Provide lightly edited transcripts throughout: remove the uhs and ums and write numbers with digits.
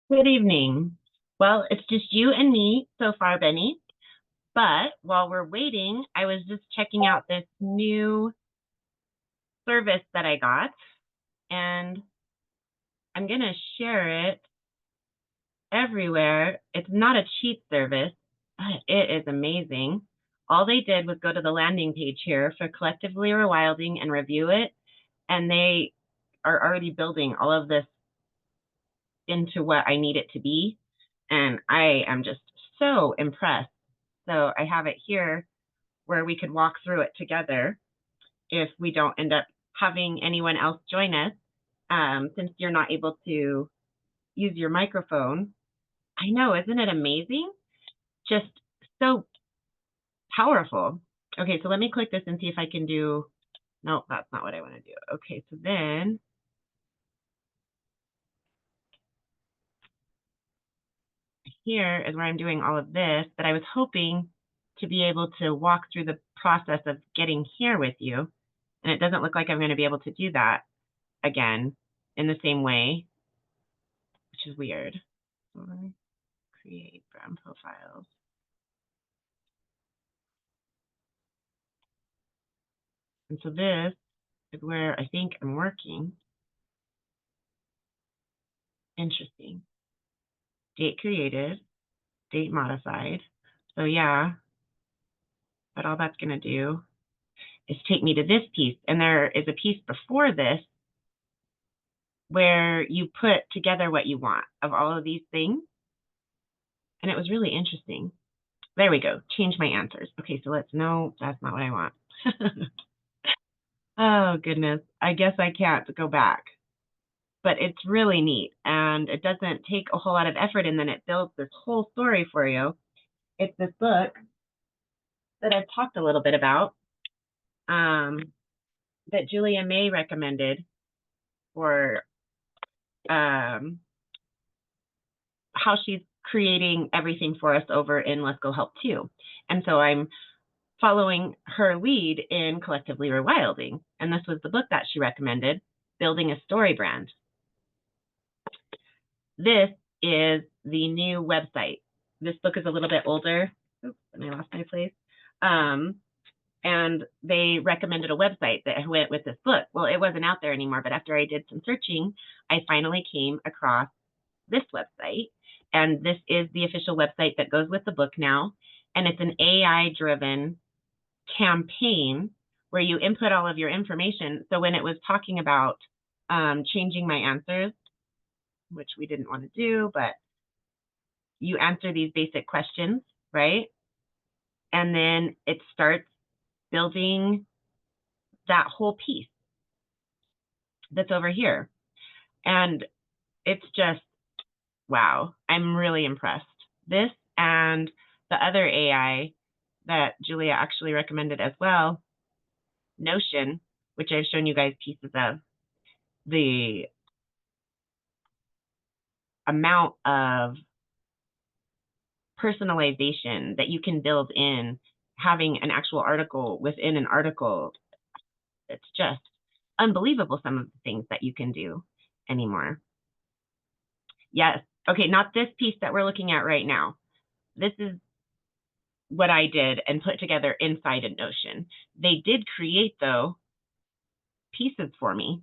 Good evening. Well, it's just you and me so far, Benny. But while we're waiting, I was just checking out this new service that I got, and I'm going to share it everywhere. It's not a cheap service, but it is amazing. All they did was go to the landing page here for Collectively Rewilding and review it, and they are already building all of this into what I need it to be. And I am just so impressed. So I have it here where we could walk through it together if we don't end up having anyone else join us, since you're not able to use your microphone. I know, isn't it amazing? Just so powerful. Okay, so let me click this and see if I can do, no, that's not what I want to do. Okay, so then here is where I'm doing all of this, but I was hoping to be able to walk through the process of getting here with you. And it doesn't look like I'm going to be able to do that again in the same way, which is weird. Create brown profiles. And so this is where I think I'm working. Interesting. Date created, date modified. So yeah, but all that's going to do is take me to this piece. And there is a piece before this where you put together what you want of all of these things. And it was really interesting. There we go. Change my answers. Okay, so no, that's not what I want. Oh, goodness. I guess I can't go back. But it's really neat, and it doesn't take a whole lot of effort, and then it builds this whole story for you. It's this book that I've talked a little bit about, that Julia May recommended for how she's creating everything for us over in Let's Go Help Too. And so I'm following her lead in Collectively Rewilding. And this was the book that she recommended, Building a Story Brand. This is the new website. This book is a little bit older. Oops, and I lost my place. And they recommended a website that went with this book. Well, it wasn't out there anymore, but after I did some searching, I finally came across this website. And this is the official website that goes with the book now. And it's an AI-driven campaign where you input all of your information. So when it was talking about changing my answers, which we didn't want to do, but you answer these basic questions, right? And then it starts building that whole piece that's over here. And it's just, wow, I'm really impressed. This and the other AI that Julia actually recommended as well, Notion, which I've shown you guys pieces of, the amount of personalization that you can build in having an actual article within an article. It's just unbelievable, some of the things that you can do anymore. Yes. Okay, not this piece that we're looking at right now. This is what I did and put together inside a Notion. They did create, though, pieces for me.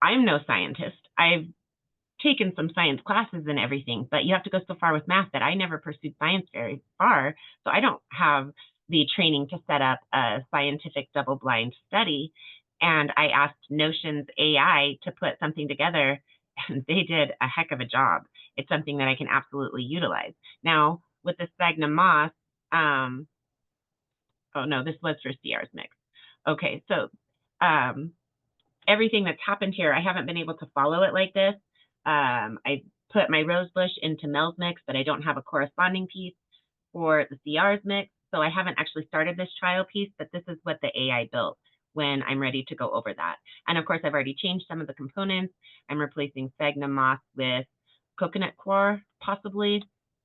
I'm no scientist. I've taken some science classes and everything, but you have to go so far with math that I never pursued science very far. So I don't have the training to set up a scientific double-blind study. And I asked Notion's AI to put something together, and they did a heck of a job. It's something that I can absolutely utilize. Now, with the sphagnum moss, oh no, this was for CR's mix. Okay, so everything that's happened here, I haven't been able to follow it like this. I put my rose bush into Mel's mix, but I don't have a corresponding piece for the CR's mix. So I haven't actually started this trial piece, but this is what the AI built when I'm ready to go over that. And of course, I've already changed some of the components. I'm replacing sphagnum moss with coconut coir, possibly.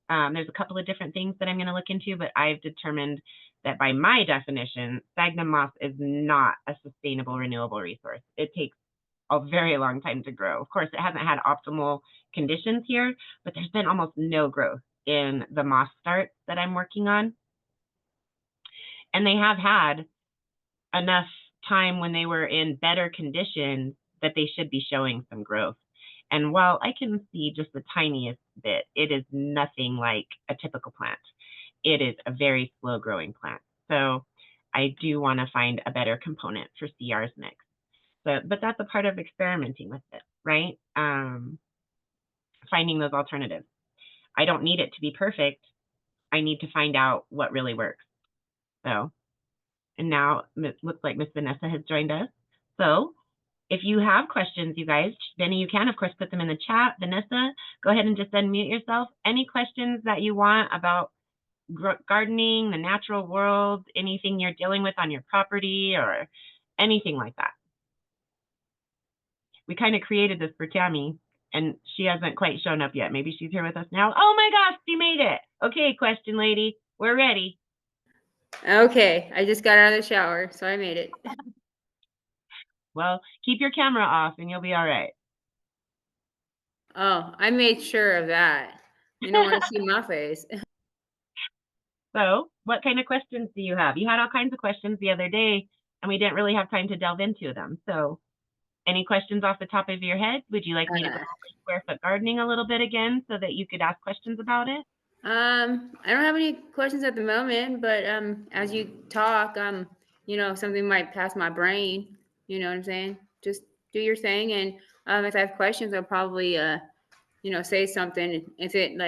There's a couple of different things that I'm going to look into, but I've determined that by my definition, sphagnum moss is not a sustainable, renewable resource. It takes a very long time to grow. Of course, it hasn't had optimal conditions here, but there's been almost no growth in the moss starts that I'm working on. And they have had enough time when they were in better conditions that they should be showing some growth. And while I can see just the tiniest bit, it is nothing like a typical plant. It is a very slow growing plant. So I do want to find a better component for CR's mix. But that's a part of experimenting with it, right? Finding those alternatives. I don't need it to be perfect. I need to find out what really works. So, and now it looks like Miss Vanessa has joined us. So if you have questions, you guys, Benny, you can, of course, put them in the chat. Vanessa, go ahead and just unmute yourself. Any questions that you want about gardening, the natural world, anything you're dealing with on your property or anything like that? We kind of created this for Tammy, and she hasn't quite shown up yet. Maybe she's here with us now. Oh my gosh, she made it. Okay, question lady, we're ready. Okay, I just got out of the shower, so I made it. Well, keep your camera off and you'll be all right. Oh, I made sure of that. You don't want to see my face. So, what kind of questions do you have? You had all kinds of questions the other day, and we didn't really have time to delve into them. So, any questions off the top of your head? Would you like me to go over square foot gardening a little bit again so that you could ask questions about it? I don't have any questions at the moment, but as you talk, something might pass my brain. You know what I'm saying? Just do your thing, and if I have questions, I'll probably say something if it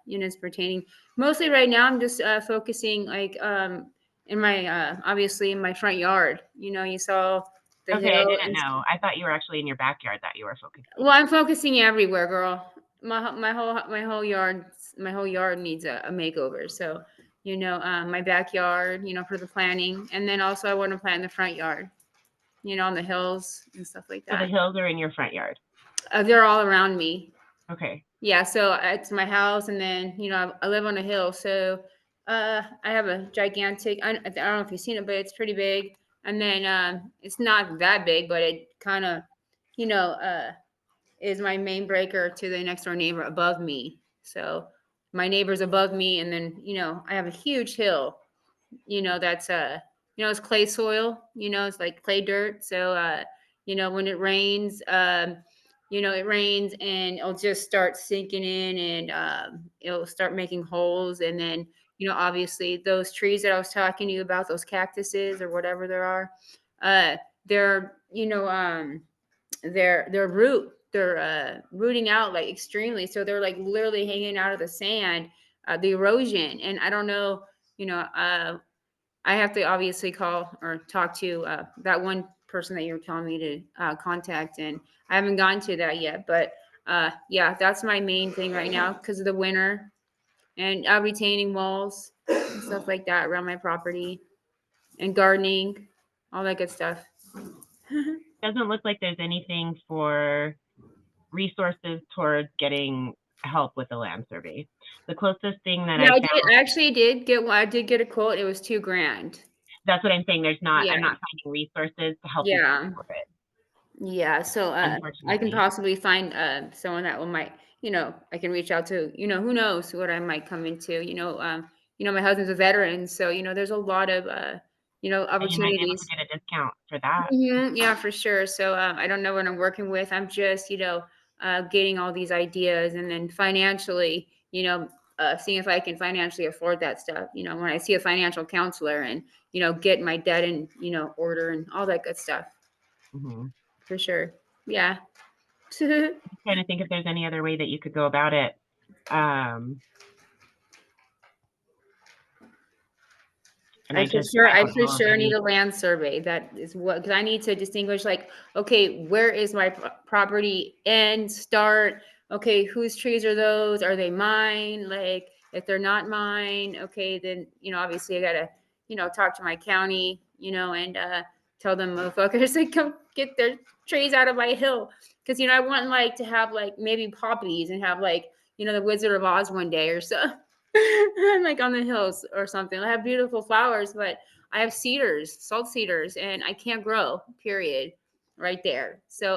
is pertaining. Mostly right now, I'm just focusing in my obviously in my front yard. You saw the Okay, hill. I didn't know. I thought you were actually in your backyard that you were focusing. Well, I'm focusing everywhere, girl. My whole yard needs a makeover. So, my backyard, for the planting, and then also I want to plant in the front yard, on the hills and stuff like So that. the hills are in your front yard. They're all around me. Okay. Yeah, so it's my house, and then I live on a hill, so I have a gigantic. I don't know if you've seen it, but it's pretty big. And then it's not that big, but it kind of, is my main breaker to the next door neighbor above me. So my neighbor's above me, and then I have a huge hill. That's it's clay soil. It's like clay dirt. So when it rains, it rains and it'll just start sinking in, and it'll start making holes, and then obviously those trees that I was talking to you about, those cactuses or whatever there are, they're they're rooting out like extremely, so they're like literally hanging out of the sand, the erosion. And I don't know, I have to obviously call or talk to that one person that you're telling me to contact, and I haven't gotten to that yet. But yeah, that's my main thing right now because of the winter, and retaining walls and stuff like that around my property, and gardening, all that good stuff. Doesn't look like there's anything for resources towards getting help with the land survey. The closest thing that I found, I did get a quote. It was $2,000. That's what I'm saying. There's not. Yeah. I'm not finding resources to help you pay for it. Yeah. So I can possibly find someone that might, I can reach out to. Who knows what I might come into. My husband's a veteran, so there's a lot of And you might be able opportunities. to get a discount for that. Yeah, for sure. So I don't know what I'm working with. I'm just getting all these ideas, and then financially, seeing if I can financially afford that stuff. When I see a financial counselor, and get my debt in order and all that good stuff. Mm-hmm. For sure. Yeah. I'm trying to think if there's any other way that you could go about it. And I for sure need a land survey. That is what, because I need to distinguish, like, okay, where is my property end, start? Okay, whose trees are those? Are they mine? Like, if they're not mine, okay, then obviously I gotta talk to my county, and tell them motherfuckers to come get their trees out of my hill, because I want like to have like maybe poppies and have like the Wizard of Oz one day or so. Like on the hills or something. I have beautiful flowers, but I have cedars, salt cedars, and I can't grow, period. right there. So,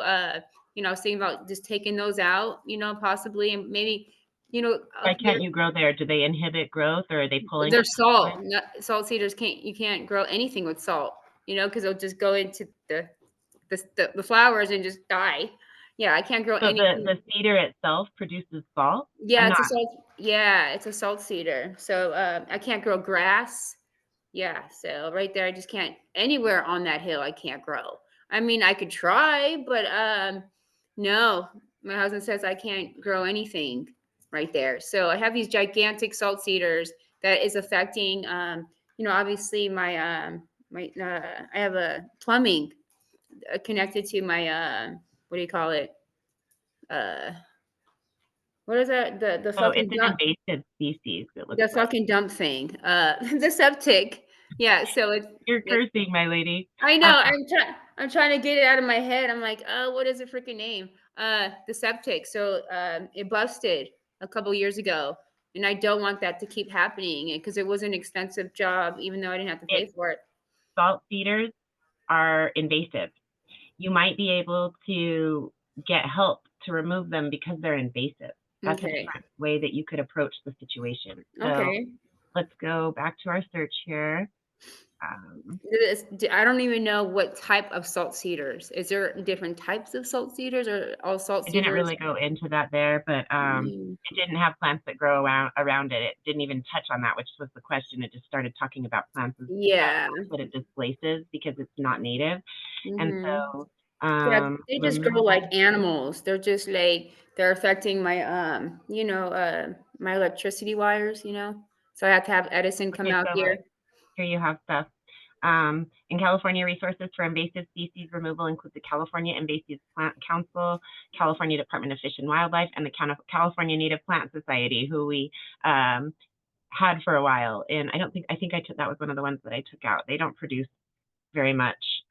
you know, I was thinking about just taking those out, you know, possibly, and maybe, you know, Why can't you grow there? Do they inhibit growth, or are they pulling they're stuff away? salt. Salt cedars you can't grow anything with salt, you know, because it'll just go into the flowers and just die. Yeah, I can't grow So anything. the cedar itself produces salt? Yeah, I'm it's a not salt. Yeah, it's a salt cedar. So I can't grow grass. Yeah, so right there, I just can't anywhere on that hill. I can't grow. I mean, I could try, but no. My husband says I can't grow anything right there. So I have these gigantic salt cedars that is affecting. You know, obviously I have a plumbing connected to my what do you call it? Uh, what is that? The so fucking it's an dump, invasive species, it looks the like. fucking dump thing. The septic. Yeah, so You're it's cursing, my lady. I know. I'm trying to get it out of my head. I'm like, oh, what is the freaking name? The septic. So it busted a couple years ago, and I don't want that to keep happening because it was an expensive job, even though I didn't have to pay It for it. Salt cedars are invasive. You might be able to get help to remove them because they're invasive. That's a Okay. different way that you could approach the situation. So Okay. let's go back to our search here. I don't even know what type of salt cedars. Is there different types of salt cedars, or all salt I didn't cedars? really go into that there, but Mm, it didn't have plants that grow around it. It didn't even touch on that, which was the question. It just started talking about plants yeah. that it displaces because it's not native. And Hmm. so Yeah, they just grow like removal. animals. They're just like they're affecting my you know, my electricity wires, you know. So I have to have Edison come Okay, out so here. here you have stuff. In California, resources for invasive species removal include the California Invasive Plant Council, California Department of Fish and Wildlife, and the California Native Plant Society, who we had for a while. And I think I took, that was one of the ones that I took out. They don't produce very much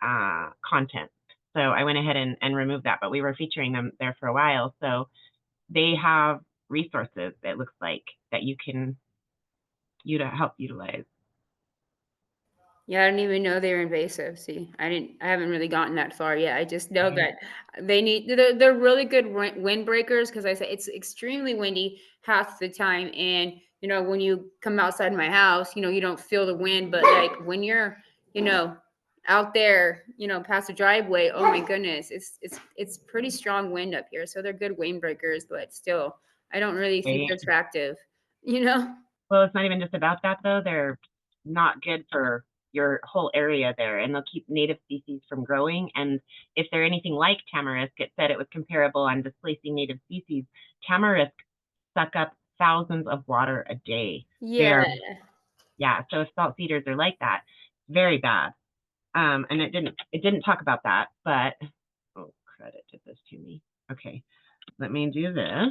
content. So I went ahead and removed that, but we were featuring them there for a while. So they have resources, it looks like, that you to help utilize. Yeah, I didn't even know they were invasive. See, I haven't really gotten that far yet. I just know that they're really good windbreakers because I say it's extremely windy half the time. And, you know, when you come outside my house, you know, you don't feel the wind, but like when you're, you know, out there, you know, past the driveway, oh my goodness, it's pretty strong wind up here. So they're good windbreakers, but still, I don't really think Right? they're attractive, you know? Well, it's not even just about that though. They're not good for your whole area there, and they'll keep native species from growing. And if they're anything like tamarisk, it said it was comparable on displacing native species. Tamarisk suck up thousands of water a day. Yeah. They're, yeah, so if salt cedars are like that, very bad. And it didn't talk about that, but oh, credit did this to me. Okay, let me do this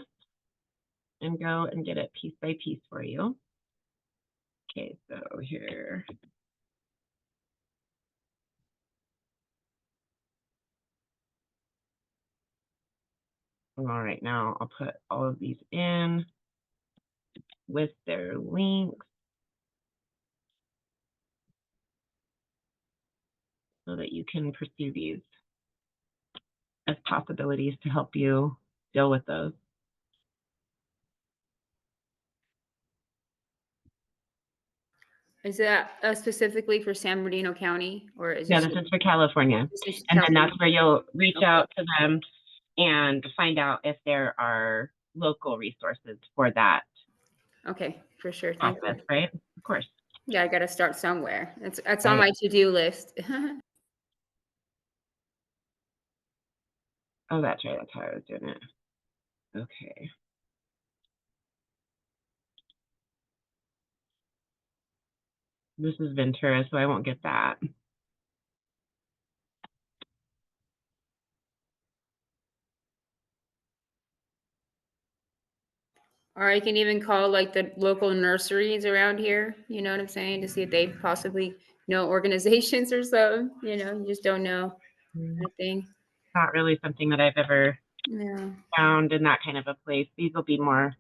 and go and get it piece by piece for you. Okay, so here. All right, now I'll put all of these in with their links so that you can pursue these as possibilities to help you deal with those. Is that specifically for San Bernardino County, or is Yeah, this this is for California. this is And then California? that's where you'll reach Okay. out to them and find out if there are local resources for that Okay, for sure. Thank you. process, right? Of course. Yeah, I got to start somewhere. That's on Right. my to-do list. Oh, that's right. That's how I was doing it. Okay. This is Ventura, so I won't get that. Or I can even call like the local nurseries around here. You know what I'm saying? To see if they possibly know organizations or so. You know, you just don't know kind of thing. Not really something that I've ever Yeah. found in that kind of a place. These will be more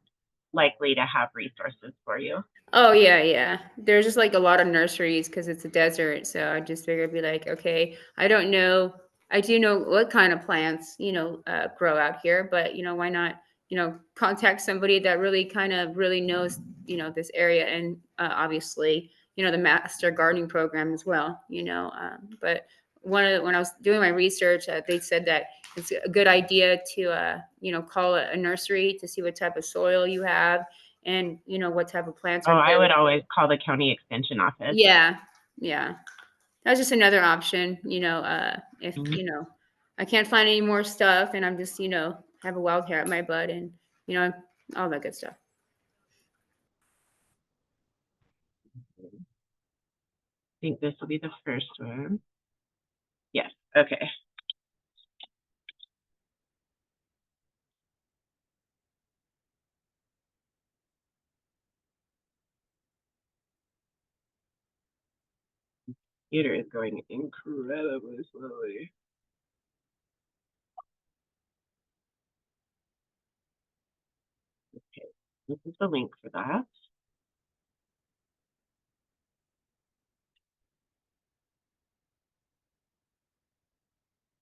likely to have resources for you. Oh yeah, yeah. There's just like a lot of nurseries because it's a desert. So I just figured, be like, okay, I don't know. I do know what kind of plants, grow out here, but why not, contact somebody that really kind of really knows, this area, and obviously, the master gardening program as well, but when I was doing my research, they said that it's a good idea to, call a nursery to see what type of soil you have, and what type of plants Oh, are I good. would always call the county extension office. Yeah, yeah. That's just another option, if, Mhm. I can't find any more stuff and I'm just, have a wild hair at my butt, and, all that good stuff. I think this will be the first one. Yes, okay. Computer is going incredibly slowly. Okay, this is the link for that.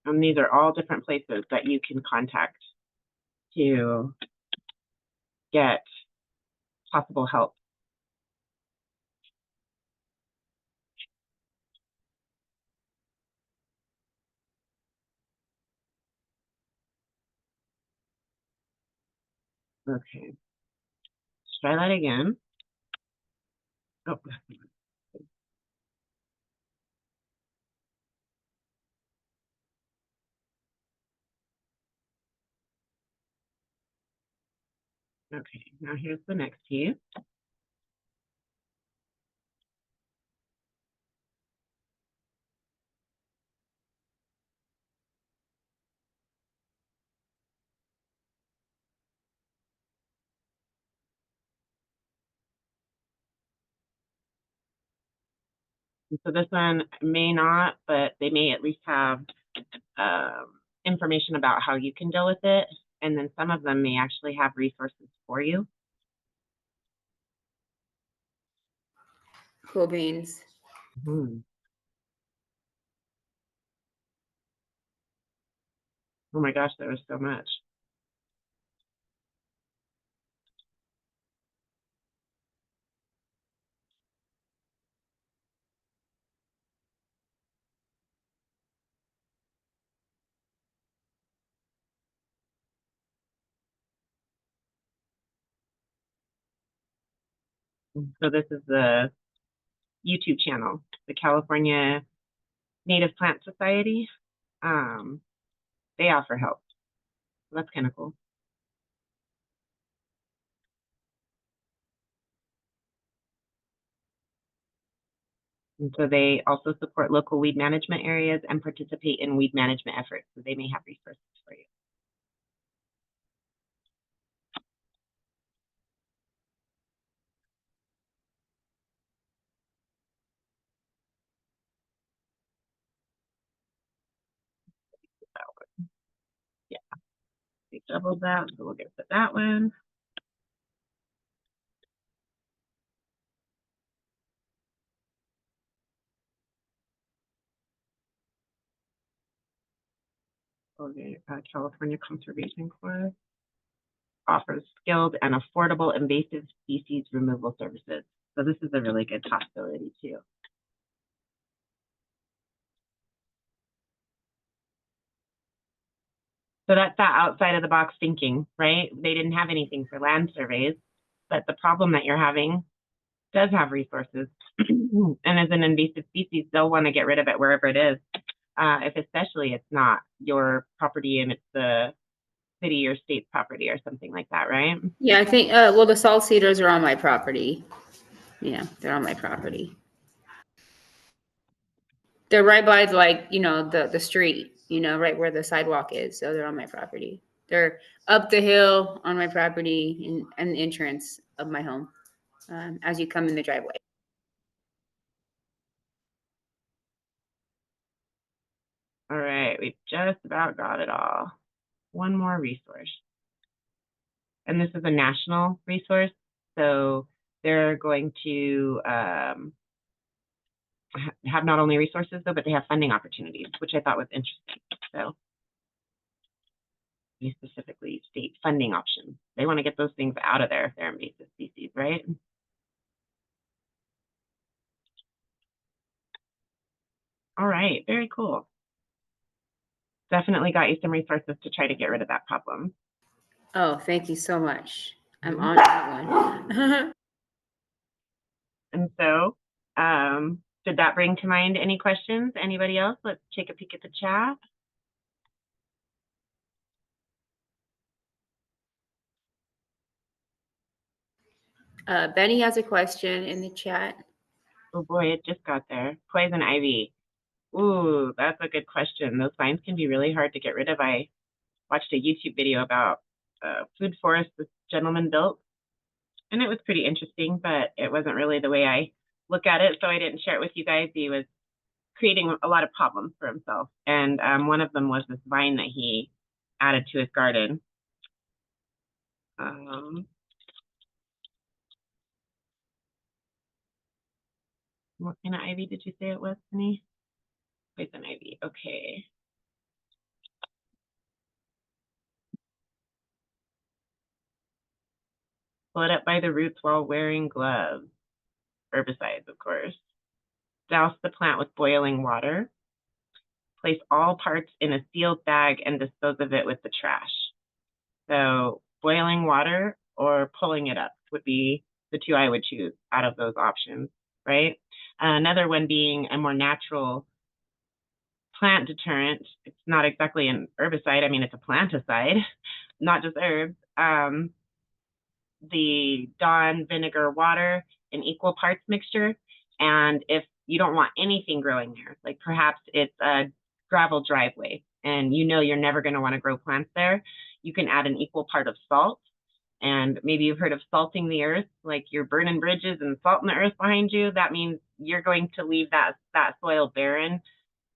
And these are all different places that you can contact to get possible help. Okay, let's try that again. Oh, okay, now here's the next piece. So this one may not, but they may at least have information about how you can deal with it. And then some of them may actually have resources for you. Cool beans. Hmm. Oh my gosh, there was so much. So this is the YouTube channel, the California Native Plant Society. They offer help. So that's kind of cool. And so they also support local weed management areas and participate in weed management efforts. So they may have resources for you. Yeah, they doubled that, so we'll get to that one. Okay, California Conservation Corps offers skilled and affordable invasive species removal services. So this is a really good possibility too. So that's that outside of the box thinking, right? They didn't have anything for land surveys, but the problem that you're having does have resources. And as an invasive species, they'll want to get rid of it wherever it is. If especially it's not your property and it's the city or state's property or something like that, right? Yeah, I think, well, the salt cedars are on my property. Yeah, they're on my property. They're right by, like, the street, right where the sidewalk is. So they're on my property. They're up the hill on my property, and the entrance of my home, as you come in the driveway. All right, we just about got it all. One more resource. And this is a national resource. So they're going to have not only resources though, but they have funding opportunities, which I thought was interesting. So we specifically state funding options. They want to get those things out of there if they're invasive species, right? All right, very cool. Definitely got you some resources to try to get rid of that problem. Oh, thank you so much. I'm on that one. And so, did that bring to mind any questions? Anybody else? Let's take a peek at the chat. Benny has a question in the chat. Oh boy, it just got there. Poison ivy. Ooh, that's a good question. Those vines can be really hard to get rid of. I watched a YouTube video about a food forest this gentleman built, and it was pretty interesting, but it wasn't really the way I look at it, so I didn't share it with you guys. He was creating a lot of problems for himself, and one of them was this vine that he added to his garden. What kind of ivy did you say it was, Penny? Poison ivy. Okay. Pull it up by the roots while wearing gloves. Herbicides, of course. Douse the plant with boiling water. Place all parts in a sealed bag and dispose of it with the trash. So boiling water or pulling it up would be the two I would choose out of those options, right? Another one being a more natural plant deterrent. It's not exactly an herbicide. I mean, it's a planticide, not just herbs. The Dawn vinegar water in equal parts mixture. And if you don't want anything growing there, like perhaps it's a gravel driveway and you know you're never going to want to grow plants there, you can add an equal part of salt. And maybe you've heard of salting the earth, like you're burning bridges and salting the earth behind you. That means you're going to leave that soil barren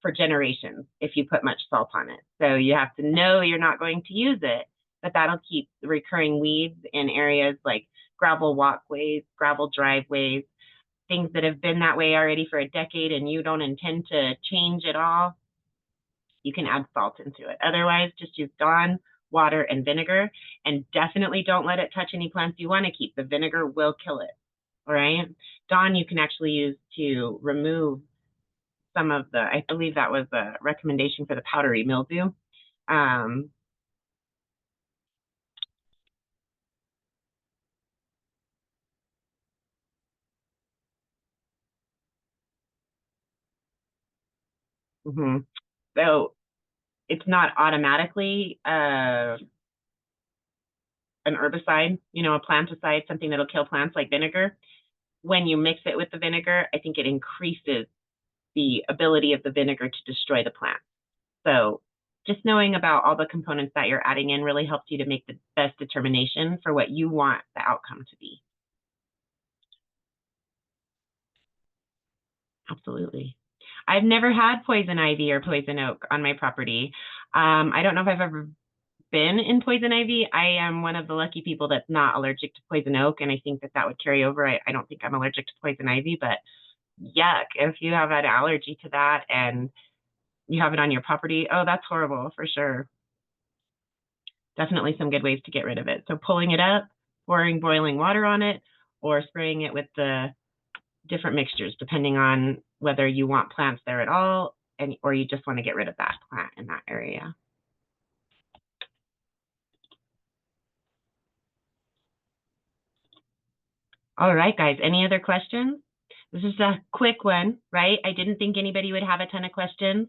for generations if you put much salt on it. So you have to know you're not going to use it, but that'll keep the recurring weeds in areas like gravel walkways, gravel driveways, things that have been that way already for a decade and you don't intend to change at all. You can add salt into it. Otherwise, just use Dawn, water, and vinegar, and definitely don't let it touch any plants you want to keep. The vinegar will kill it, all right? Dawn you can actually use to remove some of the, I believe that was a recommendation for the powdery mildew. So it's not automatically an herbicide, you know, a planticide, something that'll kill plants like vinegar. When you mix it with the vinegar, I think it increases the ability of the vinegar to destroy the plant. So just knowing about all the components that you're adding in really helps you to make the best determination for what you want the outcome to be. Absolutely. I've never had poison ivy or poison oak on my property. I don't know if I've ever been in poison ivy. I am one of the lucky people that's not allergic to poison oak, and I think that that would carry over. I don't think I'm allergic to poison ivy, but yuck, if you have an allergy to that and you have it on your property, oh, that's horrible for sure. Definitely some good ways to get rid of it. So pulling it up, pouring boiling water on it, or spraying it with the different mixtures, depending on whether you want plants there at all, or you just want to get rid of that plant in that area. All right, guys, any other questions? This is a quick one, right? I didn't think anybody would have a ton of questions,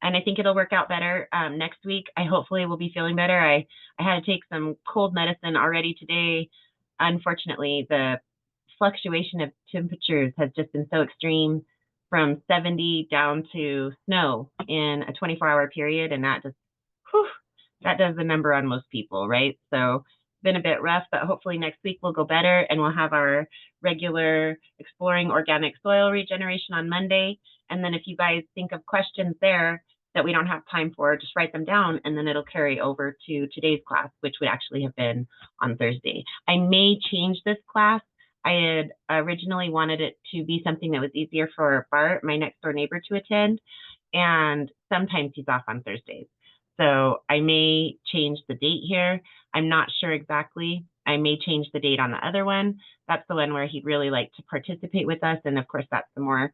and I think it'll work out better next week. I hopefully will be feeling better. I had to take some cold medicine already today. Unfortunately, the fluctuation of temperatures has just been so extreme, from 70 down to snow in a 24-hour period, and that just, whew, that does the number on most people, right? So been a bit rough, but hopefully next week we'll go better and we'll have our regular exploring organic soil regeneration on Monday. And then if you guys think of questions there that we don't have time for, just write them down and then it'll carry over to today's class, which would actually have been on Thursday. I may change this class. I had originally wanted it to be something that was easier for Bart, my next door neighbor, to attend. And sometimes he's off on Thursdays. So I may change the date here. I'm not sure exactly. I may change the date on the other one. That's the one where he'd really like to participate with us. And of course, that's the more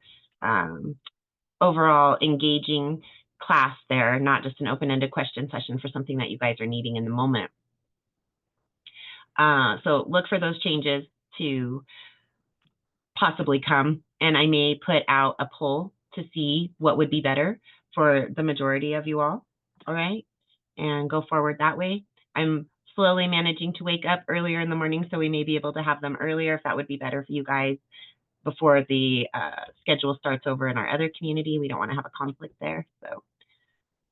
overall engaging class there, not just an open-ended question session for something that you guys are needing in the moment. So look for those changes to possibly come, and I may put out a poll to see what would be better for the majority of you all. All right, and go forward that way. I'm slowly managing to wake up earlier in the morning, so we may be able to have them earlier if that would be better for you guys before the schedule starts over in our other community. We don't want to have a conflict there, so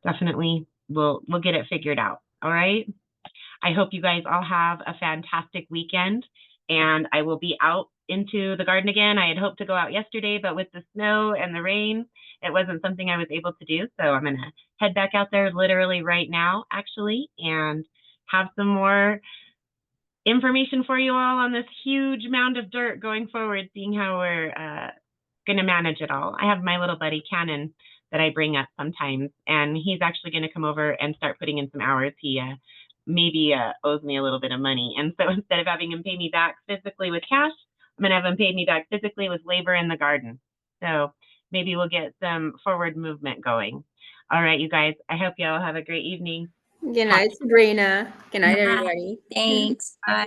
definitely we'll get it figured out. All right. I hope you guys all have a fantastic weekend, and I will be out into the garden again. I had hoped to go out yesterday, but with the snow and the rain, it wasn't something I was able to do. So I'm going to head back out there literally right now, actually, and have some more information for you all on this huge mound of dirt going forward, seeing how we're going to manage it all. I have my little buddy Cannon that I bring up sometimes, and he's actually going to come over and start putting in some hours. He maybe owes me a little bit of money. And so instead of having him pay me back physically with cash, I'm going to have him pay me back physically with labor in the garden. So maybe we'll get some forward movement going. All right, you guys, I hope you all have a great evening. Good night, Sabrina. Good night, everybody. Thanks. Bye.